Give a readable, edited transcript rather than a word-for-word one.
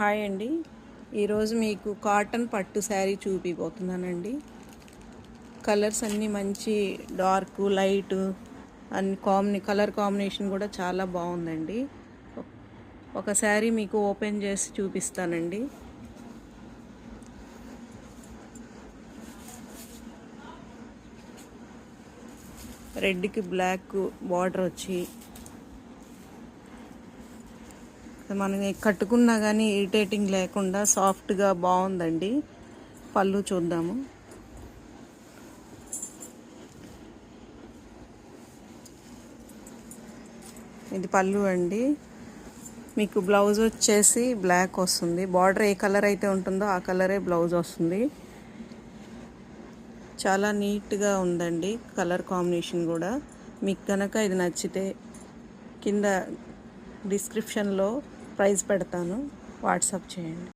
Hi అండి. ఈరోజు మీకు కాటన్ పట్టు శారీ చూపిపోతున్నానండి. కలర్స్ అన్నీ మంచి డార్క్ లైట్ అన్ని కలర్ కాంబినేషన్ కూడా చాలా బాగుందండి. ఒక శారీ మీకు ఓపెన్ చేసి చూపిస్తానండి. రెడ్కి బ్లాక్ బార్డర్ వచ్చి మనం కట్టుకున్నా కానీ ఇరిటేటింగ్ లేకుండా సాఫ్ట్గా బాగుందండి. పళ్ళు చూద్దాము. ఇది పళ్ళు అండి. మీకు బ్లౌజ్ వచ్చేసి బ్లాక్ వస్తుంది. బార్డర్ ఏ కలర్ అయితే ఉంటుందో ఆ కలరే బ్లౌజ్ వస్తుంది. చాలా నీట్గా ఉందండి కలర్ కాంబినేషన్ కూడా. మీకు కనుక ఇది నచ్చితే కింద డిస్క్రిప్షన్లో ప్రైస్ పెడతాను, వాట్సాప్ చేయండి.